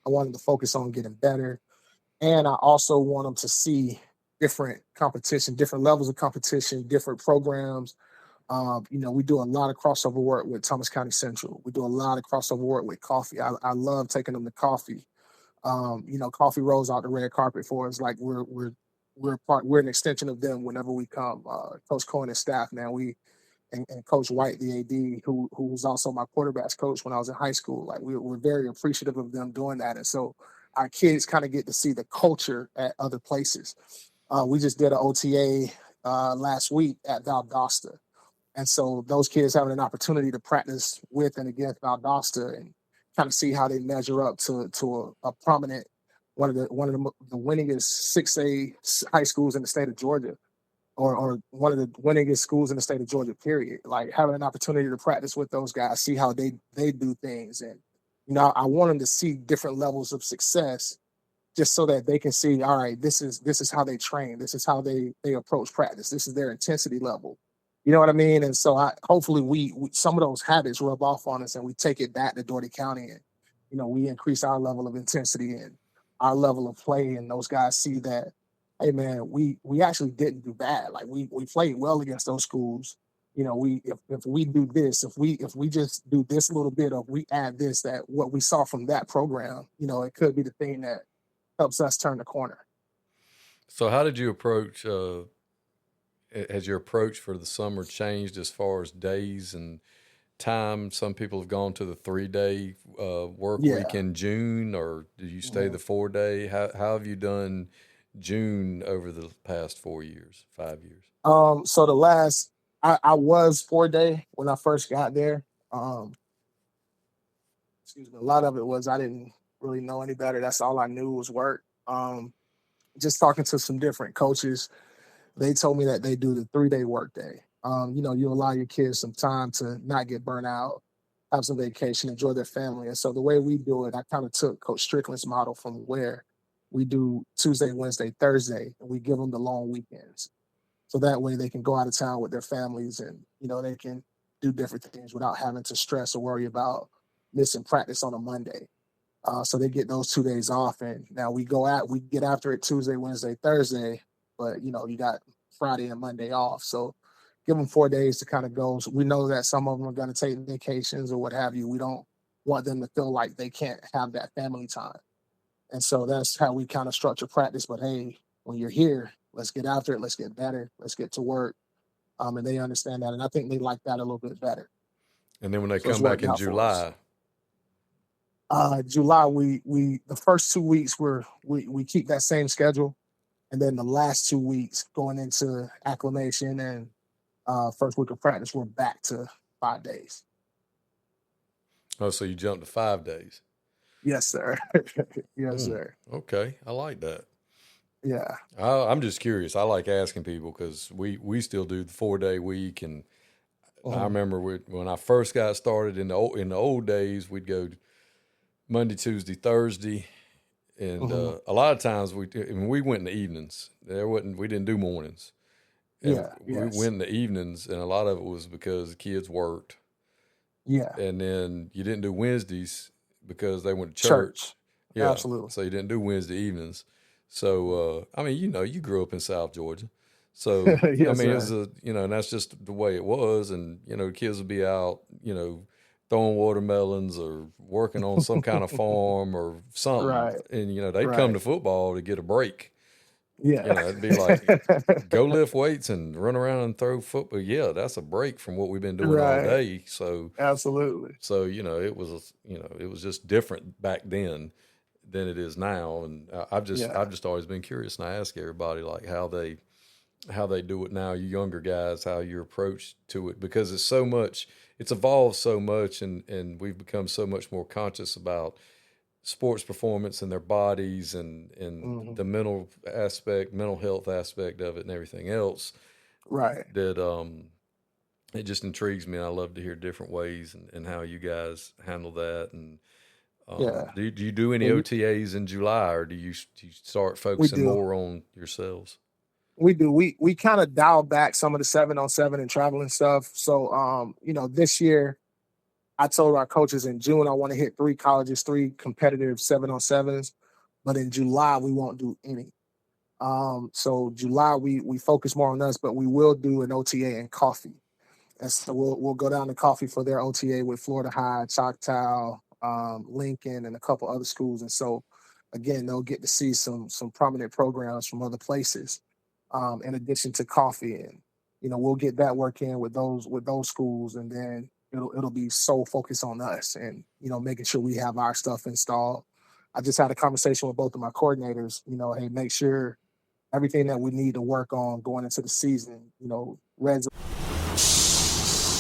[SPEAKER 6] I want them to focus on getting better. And I also want them to see different competition, different levels of competition, different programs. We do a lot of crossover work with Thomas County Central. We do a lot of crossover work with coffee. I love taking them to coffee. Coffee rolls out the red carpet for us. Like we're an extension of them whenever we come. Coach Cohen and staff, man, and Coach White, the AD, who was also my quarterbacks coach when I was in high school. Like we're very appreciative of them doing that, and so our kids kind of get to see the culture at other places. We just did an OTA last week at Valdosta, and so those kids having an opportunity to practice with and against Valdosta and kind of see how they measure up to a prominent one of the winningest 6A high schools in the state of Georgia, or one of the winningest schools in the state of Georgia. Period. Like having an opportunity to practice with those guys, see how they do things, and I want them to see different levels of success, just so that they can see, all right, this is how they train, this is how they approach practice, this is their intensity level. You know what I mean? And so hopefully we some of those habits rub off on us, and we take it back to Doherty County, and we increase our level of intensity and our level of play, and those guys see that, hey man, we actually didn't do bad. Like we played well against those schools. We if we do this, if we just do this little bit of, we add this, that what we saw from that program, it could be the thing that helps us turn the corner.
[SPEAKER 5] So how did you approach, has your approach for the summer changed as far as days and time? Some people have gone to the 3-day work
[SPEAKER 6] Yeah.
[SPEAKER 5] week in June, or do you stay the 4-day? How have you done June over the past 4 years, 5 years?
[SPEAKER 6] So I was 4-day when I first got there. Excuse me. A lot of it was I didn't really know any better. That's all I knew was work. Just talking to some different coaches, they told me that they do the 3-day work day. You allow your kids some time to not get burnt out, have some vacation, enjoy their family. And so the way we do it, I kind of took Coach Strickland's model, from where we do Tuesday, Wednesday, Thursday, and we give them the long weekends. So that way they can go out of town with their families, and, they can do different things without having to stress or worry about missing practice on a Monday. So they get those 2 days off, and now we get after it Tuesday, Wednesday, Thursday, but you got Friday and Monday off. So give them 4 days to kind of go. So we know that some of them are going to take vacations or what have you. We don't want them to feel like they can't have that family time. And so that's how we kind of structure practice. But hey, when you're here, let's get after it. Let's get better. Let's get to work. And they understand that. And I think they like that a little bit better.
[SPEAKER 5] And then when they
[SPEAKER 6] So it's
[SPEAKER 5] come back
[SPEAKER 6] worked
[SPEAKER 5] in
[SPEAKER 6] out for us.
[SPEAKER 5] July,
[SPEAKER 6] July, we the first 2 weeks we keep that same schedule. And then the last 2 weeks going into acclimation and first week of practice, we're back to 5 days.
[SPEAKER 5] oh, so you jumped to 5 days.
[SPEAKER 6] Yes, sir. Yes, sir.
[SPEAKER 5] Okay, I like that.
[SPEAKER 6] Yeah.
[SPEAKER 5] I'm just curious. I like asking people because we still do the 4-day week, and I remember when I first got started in the old days, we'd go Monday, Tuesday, Thursday, and a lot of times we went in the evenings. We didn't do mornings. And we went in the evenings, and a lot of it was because the kids worked.
[SPEAKER 6] Yeah.
[SPEAKER 5] And then you didn't do Wednesdays because they went to church. Yeah,
[SPEAKER 6] absolutely.
[SPEAKER 5] So you didn't do Wednesday evenings. So you grew up in South Georgia. So
[SPEAKER 6] Yes,
[SPEAKER 5] it was
[SPEAKER 6] sir.
[SPEAKER 5] and that's just the way it was. And kids would be out, throwing watermelons or working on some kind of farm or something.
[SPEAKER 6] Right.
[SPEAKER 5] And they'd come to football to get a break.
[SPEAKER 6] Yeah.
[SPEAKER 5] You know, it'd be like, go lift weights and run around and throw football. Yeah, that's a break from what we've been doing all
[SPEAKER 6] Right.
[SPEAKER 5] day. So
[SPEAKER 6] Absolutely.
[SPEAKER 5] So, it was just different back then than it is now. And I've just always been curious, and I ask everybody like how they do it now, you younger guys, how your approach to it, because it's evolved so much, and we've become so much more conscious about sports performance and their bodies and the mental health aspect of it and everything else.
[SPEAKER 6] Right.
[SPEAKER 5] That it just intrigues me. And I love to hear different ways and how you guys handle that. And do you do any OTAs in July, or do you start focusing more on yourselves?
[SPEAKER 6] We do. We kind of dial back some of the 7-on-7 and traveling stuff. So, this year I told our coaches in June I want to hit 3 colleges, 3 competitive 7-on-7s, but in July we won't do any. So July we focus more on us, but we will do an OTA in Coffee. And so we'll go down to Coffee for their OTA with Florida High, Choctaw, Lincoln, and a couple other schools. And so again, they'll get to see some prominent programs from other places. In addition to Coffee, and we'll get that work in with those schools, and then it'll be so focused on us and making sure we have our stuff installed. I just had a conversation with both of my coordinators. Hey, make sure everything that we need to work on going into the season. Reds.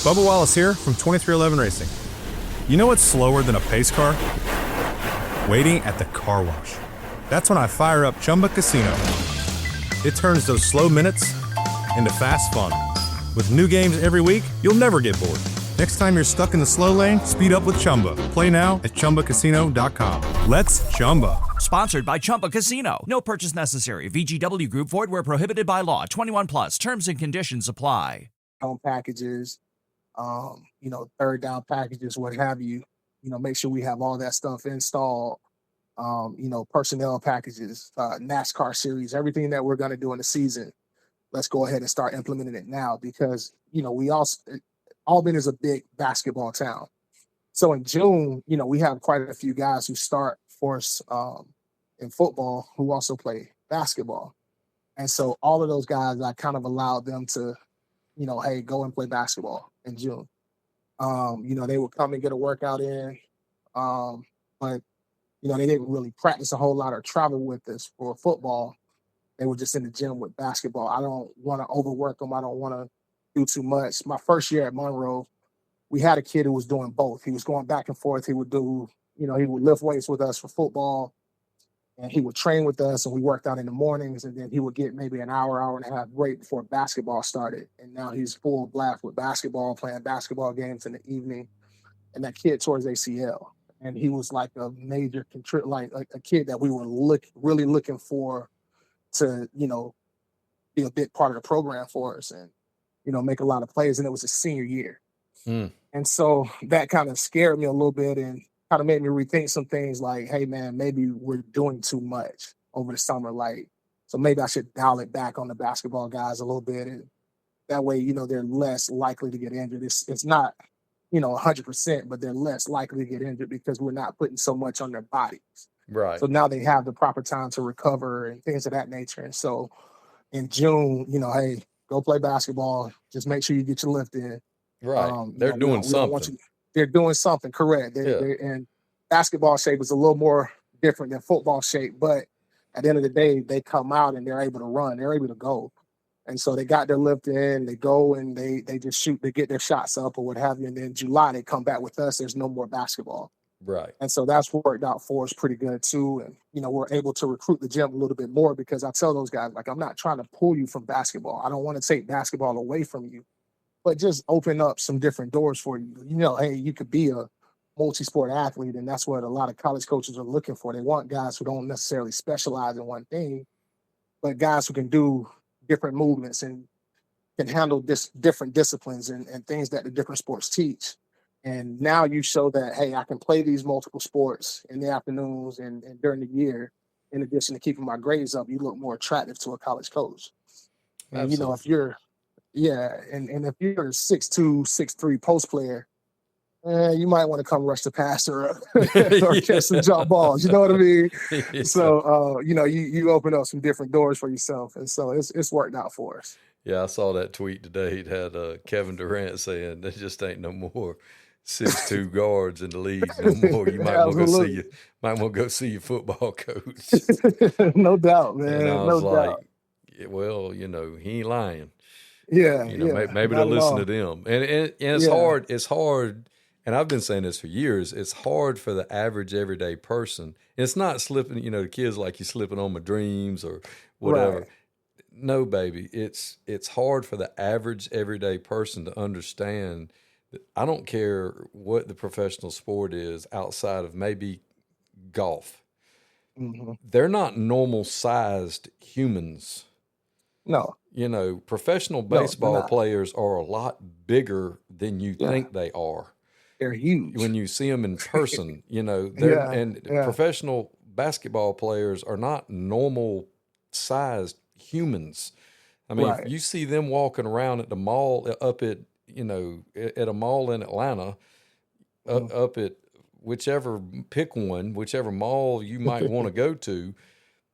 [SPEAKER 11] Bubba Wallace here from 2311 Racing. You know what's slower than a pace car? Waiting at the car wash. That's when I fire up Chumba Casino. It turns those slow minutes into fast fun. With new games every week, you'll never get bored. Next time you're stuck in the slow lane, speed up with Chumba. Play now at ChumbaCasino.com. Let's Chumba.
[SPEAKER 8] Sponsored by Chumba Casino. No purchase necessary. VGW Group. Void where prohibited by law. 21 plus. Terms and conditions apply.
[SPEAKER 6] Home packages, third down packages, what have you. Make sure we have all that stuff installed. Personnel packages, NASCAR series, everything that we're going to do in the season. Let's go ahead and start implementing it now because, Albany is a big basketball town. So in June, we have quite a few guys who start for us in football who also play basketball. And so all of those guys, I kind of allowed them to, hey, go and play basketball in June. They would come and get a workout in, but they didn't really practice a whole lot or travel with us for football. They were just in the gym with basketball. I don't want to overwork them. I don't want to do too much. My first year at Monroe, we had a kid who was doing both. He was going back and forth. He would do, he would lift weights with us for football, and he would train with us, and we worked out in the mornings, and then he would get maybe an hour and a half break before basketball started. And now he's full blast with basketball, playing basketball games in the evening. And that kid tore his ACL. And he was like a major like a kid that we were really looking for to, be a big part of the program for us and, make a lot of plays. And it was his senior year. And so that kind of scared me a little bit and kind of made me rethink some things like, hey, man, maybe we're doing too much over the summer. So maybe I should dial it back on the basketball guys a little bit. And that way, they're less likely to get injured. It's not 100%, but they're less likely to get injured because we're not putting so much on their bodies.
[SPEAKER 5] Right.
[SPEAKER 6] So now they have the proper time to recover and things of that nature. And so in June, hey, go play basketball. Just make sure you get your lift in.
[SPEAKER 5] Right. They're doing something.
[SPEAKER 6] They're doing something, correct. And basketball shape is a little more different than football shape, but at the end of the day, they come out and they're able to run. They're able to go. And so they got their lift in, they go and they just shoot, they get their shots up or what have you. And then July, they come back with us. There's no more basketball.
[SPEAKER 5] Right.
[SPEAKER 6] And so that's worked out for us pretty good too. And, we're able to recruit the gym a little bit more because I tell those guys, I'm not trying to pull you from basketball. I don't want to take basketball away from you, but just open up some different doors for you. Hey, you could be a multi-sport athlete. And that's what a lot of college coaches are looking for. They want guys who don't necessarily specialize in one thing, but guys who can do different movements and can handle different disciplines and things that the different sports teach. And now you show that, hey, I can play these multiple sports in the afternoons and during the year. In addition to keeping my grades up, you look more attractive to a college coach. And, if you're, and if you're a 6'2", 6'3" post player, you might want to come rush the passer or catch some jump balls. You know what I mean?
[SPEAKER 5] Yeah.
[SPEAKER 6] So, you open up some different doors for yourself. And so it's worked out for us.
[SPEAKER 5] Yeah, I saw that tweet today. It had Kevin Durant saying there just ain't no more 6'2" guards in the league no more. You might want to go see your football coach.
[SPEAKER 6] No doubt, man.
[SPEAKER 5] And I was
[SPEAKER 6] No
[SPEAKER 5] like,
[SPEAKER 6] doubt.
[SPEAKER 5] well, he ain't lying.
[SPEAKER 6] Yeah,
[SPEAKER 5] Maybe to listen to them. And it's hard. It's hard. And I've been saying this for years. It's hard for the average everyday person. It's not slipping, the kids like you slipping on my dreams or whatever.
[SPEAKER 6] Right.
[SPEAKER 5] No, baby. It's hard for the average everyday person to understand that I don't care what the professional sport is outside of maybe golf.
[SPEAKER 6] Mm-hmm.
[SPEAKER 5] They're not normal sized humans.
[SPEAKER 6] No.
[SPEAKER 5] Professional baseball players are a lot bigger than you think they are.
[SPEAKER 6] They're huge.
[SPEAKER 5] When you see them in person, professional basketball players are not normal sized humans. I mean, if you see them walking around at the mall up at, at a mall in Atlanta, up at whichever mall you might want to go to.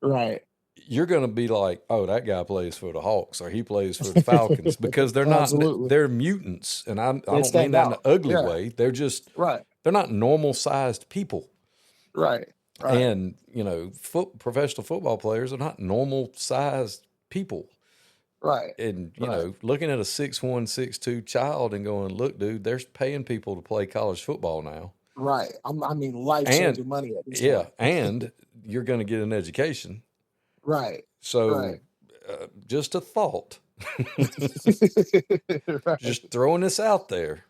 [SPEAKER 6] Right.
[SPEAKER 5] You're going to be like, oh, that guy plays for the Hawks or he plays for the Falcons because they're not, they're mutants. And I don't mean that in an ugly way. They're just, they're not normal sized people.
[SPEAKER 6] Right.
[SPEAKER 5] And, professional football players are not normal sized people.
[SPEAKER 6] Right.
[SPEAKER 5] And, looking at a 6'1", 6'2" child and going, look, dude, they're paying people to play college football now.
[SPEAKER 6] Right. Life-changing money at this point.
[SPEAKER 5] And you're going to get an education.
[SPEAKER 6] Right.
[SPEAKER 5] So just a thought. Just throwing this out there.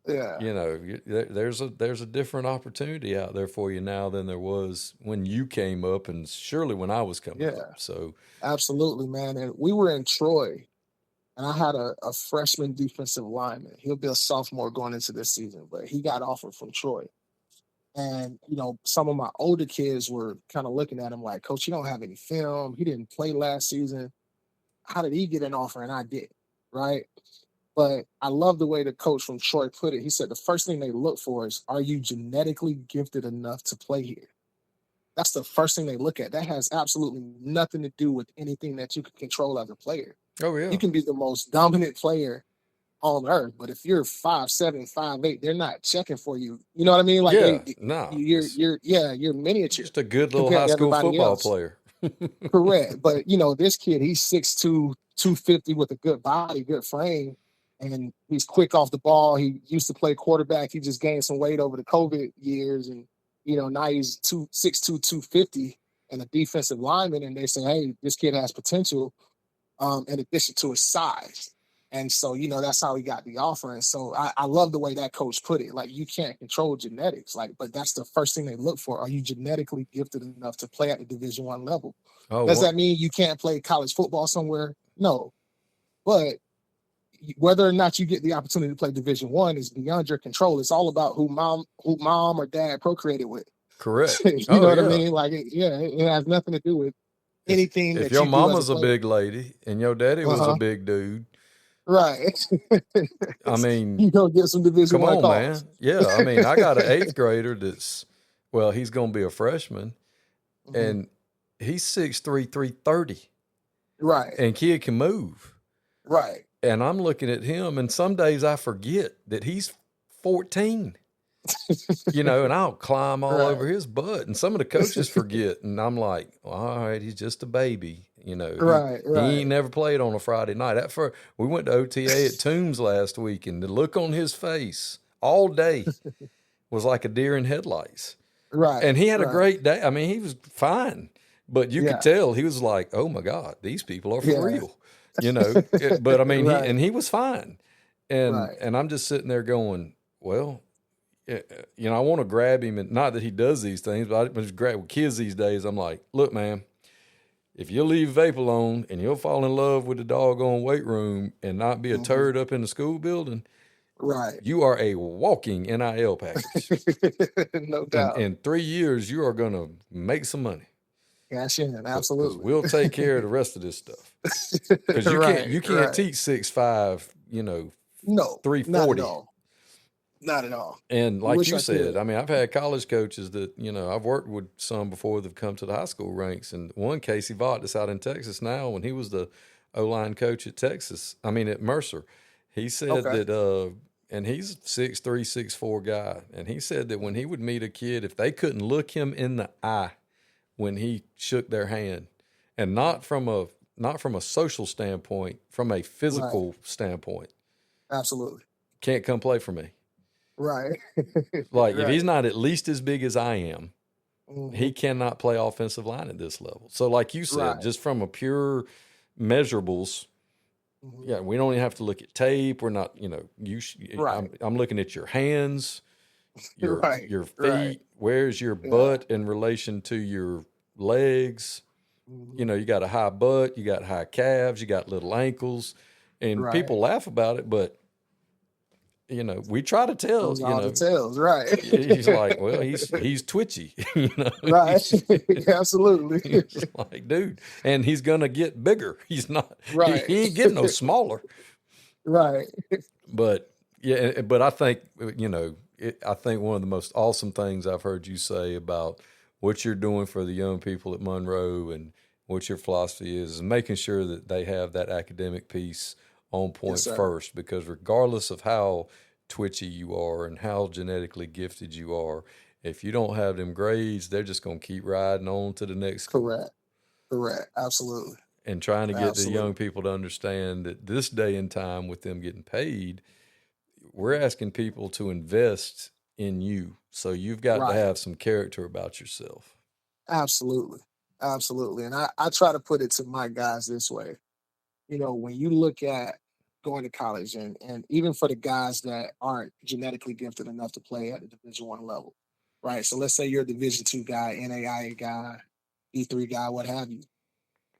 [SPEAKER 6] Yeah.
[SPEAKER 5] There's a different opportunity out there for you now than there was when you came up and surely when I was coming up. So
[SPEAKER 6] absolutely, man. And we were in Troy and I had a freshman defensive lineman. He'll be a sophomore going into this season, but he got offered from Troy. And, some of my older kids were kind of looking at him like, Coach, you don't have any film. He didn't play last season. How did he get an offer and I didn't? Right. But I love the way the coach from Troy put it. He said the first thing they look for is, are you genetically gifted enough to play here? That's the first thing they look at. That has absolutely nothing to do with anything that you can control as a player.
[SPEAKER 5] Oh, yeah.
[SPEAKER 6] You can be the most dominant player on earth, but if you're 5'7", 5'8", they're not checking for you. You know what I mean? Like, you're miniature.
[SPEAKER 5] Just a good little high school football player.
[SPEAKER 6] Correct. But this kid, he's 6'2", 250 with a good body, good frame, and he's quick off the ball. He used to play quarterback. He just gained some weight over the COVID years, and now he's 6'2", 250 and a defensive lineman. And they say, hey, this kid has potential, in addition to his size. And so, that's how he got the offer. And so I love the way that coach put it. Like, you can't control genetics, but that's the first thing they look for. Are you genetically gifted enough to play at the Division I level? Does that mean you can't play college football somewhere? No. But whether or not you get the opportunity to play Division I is beyond your control. It's all about who mom or dad procreated with.
[SPEAKER 5] Correct.
[SPEAKER 6] You know what I mean? Like, it has nothing to do with anything.
[SPEAKER 5] If your mama's a big lady and your daddy was a big dude,
[SPEAKER 6] right.
[SPEAKER 5] I mean,
[SPEAKER 6] you gonna get some Division I calls.
[SPEAKER 5] Man. Yeah, I mean, I got an 8th grader he's gonna be a freshman, and he's 6'3", 330.
[SPEAKER 6] Right.
[SPEAKER 5] And kid can move.
[SPEAKER 6] Right.
[SPEAKER 5] And I'm looking at him, and some days I forget that he's 14. And I'll climb all over his butt, and some of the coaches forget, and I'm like, all right, he's just a baby. He ain't never played on a Friday night. We went to OTA at Toombs last week, and the look on his face all day was like a deer in headlights.
[SPEAKER 6] Right.
[SPEAKER 5] And he had a great day. I mean, he was fine, but you could tell he was like, oh my God, these people are for real, but I mean, he was fine. And I'm just sitting there going, well, I want to grab him, and not that he does these things, but I just grab kids these days. I'm like, look, man, if you leave vape alone and you'll fall in love with the doggone weight room and not be a turd up in the school building, you are a walking NIL package.
[SPEAKER 6] No doubt.
[SPEAKER 5] In 3 years, you are going to make some money.
[SPEAKER 6] Cash in, absolutely.
[SPEAKER 5] We'll take care of the rest of this stuff. Because you can't teach 6'5",
[SPEAKER 6] no,
[SPEAKER 5] 340.
[SPEAKER 6] not at all. Not at all.
[SPEAKER 5] And like
[SPEAKER 6] Wish
[SPEAKER 5] you
[SPEAKER 6] I
[SPEAKER 5] said,
[SPEAKER 6] could.
[SPEAKER 5] I mean, I've had college coaches that, I've worked with some before that've come to the high school ranks. And one, Casey Vaught, that's out in Texas now, when he was the O-line coach at at Mercer, he said
[SPEAKER 6] Okay.
[SPEAKER 5] that, and he's a 6'3", 6'4" guy. And he said that when he would meet a kid, if they couldn't look him in the eye when he shook their hand, and not from a social standpoint, from a physical standpoint,
[SPEAKER 6] Absolutely.
[SPEAKER 5] can't come play for me.
[SPEAKER 6] Right.
[SPEAKER 5] Like, if
[SPEAKER 6] Right.
[SPEAKER 5] he's not at least as big as I am, he cannot play offensive line at this level. So like you said,
[SPEAKER 6] Right.
[SPEAKER 5] just from a pure measurables, yeah, we don't even have to look at tape. We're not,
[SPEAKER 6] Right.
[SPEAKER 5] I'm looking at your hands, your
[SPEAKER 6] Right.
[SPEAKER 5] your feet.
[SPEAKER 6] Right.
[SPEAKER 5] Where's your
[SPEAKER 6] Yeah.
[SPEAKER 5] butt in relation to your legs? You got a high butt, you got high calves, you got little ankles, and
[SPEAKER 6] Right.
[SPEAKER 5] people laugh about it, but we try to tell,
[SPEAKER 6] Those are all the tells, right?
[SPEAKER 5] he's like, well, he's twitchy,
[SPEAKER 6] Right. Absolutely.
[SPEAKER 5] He's like, dude, and he's gonna get bigger. He's not,
[SPEAKER 6] Right.
[SPEAKER 5] he ain't getting no smaller.
[SPEAKER 6] Right.
[SPEAKER 5] But yeah, but I think I think one of the most awesome things I've heard you say about what you're doing for the young people at Monroe and what your philosophy is making sure that they have that academic piece on point first, because regardless of how twitchy you are and how genetically gifted you are, if you don't have them grades, they're just going to keep riding on to the next school.
[SPEAKER 6] Correct. Absolutely.
[SPEAKER 5] And trying to get the young people to understand that this day and time, with them getting paid, we're asking people to invest in you. So you've got to have some character about yourself.
[SPEAKER 6] Absolutely. Absolutely. And I try to put it to my guys this way. When you look at going to college, and even for the guys that aren't genetically gifted enough to play at the Division I level, right? So let's say you're a Division II guy, NAIA guy, E3 guy, what have you,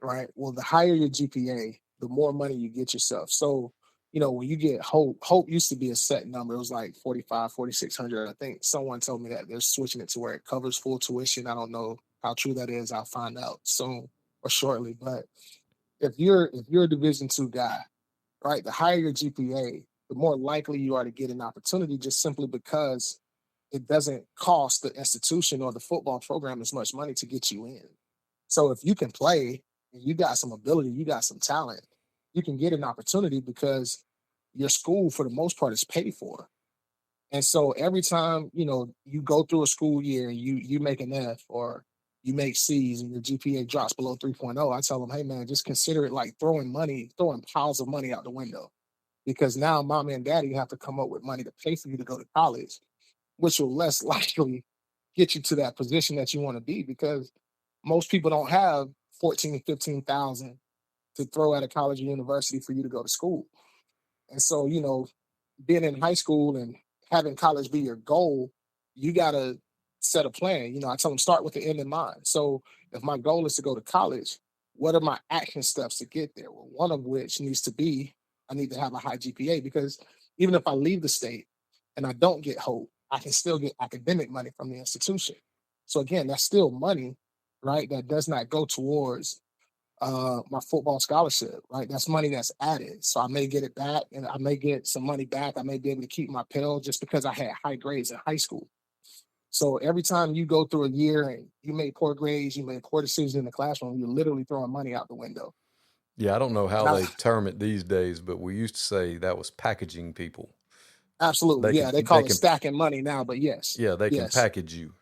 [SPEAKER 6] right? Well, the higher your GPA, the more money you get yourself. So, when you get Hope used to be a set number. It was like 45, 4,600. I think someone told me that they're switching it to where it covers full tuition. I don't know how true that is. I'll find out soon or shortly. But if you're a Division II guy, right, the higher your GPA, the more likely you are to get an opportunity, just simply because it doesn't cost the institution or the football program as much money to get you in. So if you can play and you got some ability, you got some talent, you can get an opportunity because your school, for the most part, is paid for. And so every time, you go through a school year and you make an F or you make C's and your GPA drops below 3.0, I tell them, hey man, just consider it like throwing piles of money out the window. Because now mom and daddy have to come up with money to pay for you to go to college, which will less likely get you to that position that you want to be, because most people don't have 14, 15,000 to throw at a college or university for you to go to school. And so, being in high school and having college be your goal, you got to set a plan. I tell them start with the end in mind. So if my goal is to go to college, what are my action steps to get there? Well, one of which needs to be, I need to have a high GPA, because even if I leave the state and I don't get Hope, I can still get academic money from the institution. So again, that's still money, right? That does not go towards my football scholarship, right? That's money that's added. So I may get it back and I may get some money back. I may be able to keep my Pell just because I had high grades in high school. So every time you go through a year and you make poor grades, you make poor decisions in the classroom, you're literally throwing money out the window.
[SPEAKER 5] Yeah, I don't know how they term it these days, but we used to say that was packaging people.
[SPEAKER 6] Absolutely. They call it stacking money now, but yes.
[SPEAKER 5] Yeah, they can package you.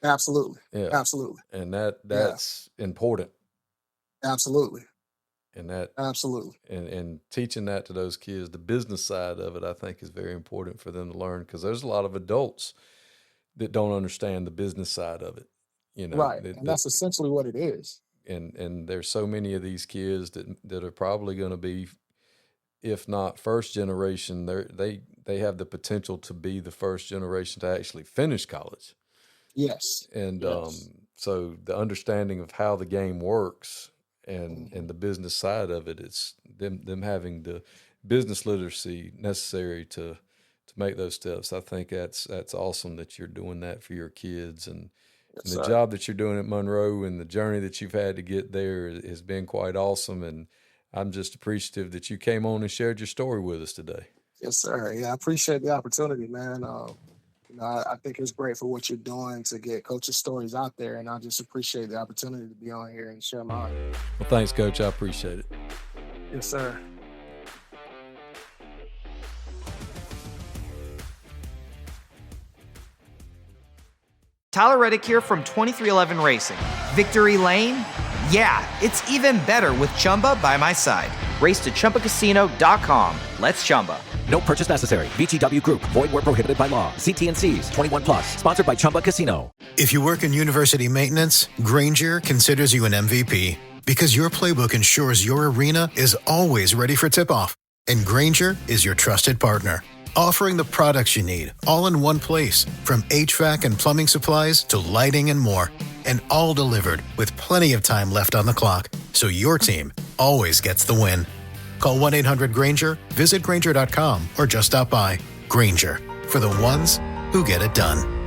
[SPEAKER 6] Absolutely.
[SPEAKER 5] Yeah.
[SPEAKER 6] Absolutely.
[SPEAKER 5] And that's important.
[SPEAKER 6] Absolutely.
[SPEAKER 5] And that
[SPEAKER 6] absolutely.
[SPEAKER 5] And teaching that to those kids, the business side of it, I think is very important for them to learn, because there's a lot of adults that don't understand the business side of it.
[SPEAKER 6] Right. And that's essentially what it is.
[SPEAKER 5] And there's so many of these kids that are probably going to be, if not first generation, they have the potential to be the first generation to actually finish college.
[SPEAKER 6] Yes.
[SPEAKER 5] And so the understanding of how the game works and the business side of it, it's them having the business literacy necessary to make those steps. I think that's awesome that you're doing that for your kids, and the job that you're doing at Monroe and the journey that you've had to get there has been quite awesome. And I'm just appreciative that you came on and shared your story with us today.
[SPEAKER 6] Yes, sir. Yeah, I appreciate the opportunity, man. I think it's great for what you're doing to get coaches' stories out there, and I just appreciate the opportunity to be on here and share mine.
[SPEAKER 5] Well, thanks, Coach. I appreciate it.
[SPEAKER 6] Yes, sir.
[SPEAKER 7] Tyler Reddick here from 2311 Racing. Victory Lane? Yeah, it's even better with Chumba by my side. Race to ChumbaCasino.com. Let's Chumba.
[SPEAKER 10] No purchase necessary. VGW Group. Void where prohibited by law. See T&Cs. 21 plus. Sponsored by Chumba Casino.
[SPEAKER 12] If you work in university maintenance, Grainger considers you an MVP because your playbook ensures your arena is always ready for tip-off. And Grainger is your trusted partner, offering the products you need all in one place, from HVAC and plumbing supplies to lighting and more. And all delivered with plenty of time left on the clock, so your team always gets the win. Call 1-800-GRAINGER, visit Grainger.com, or just stop by. Grainger, for the ones who get it done.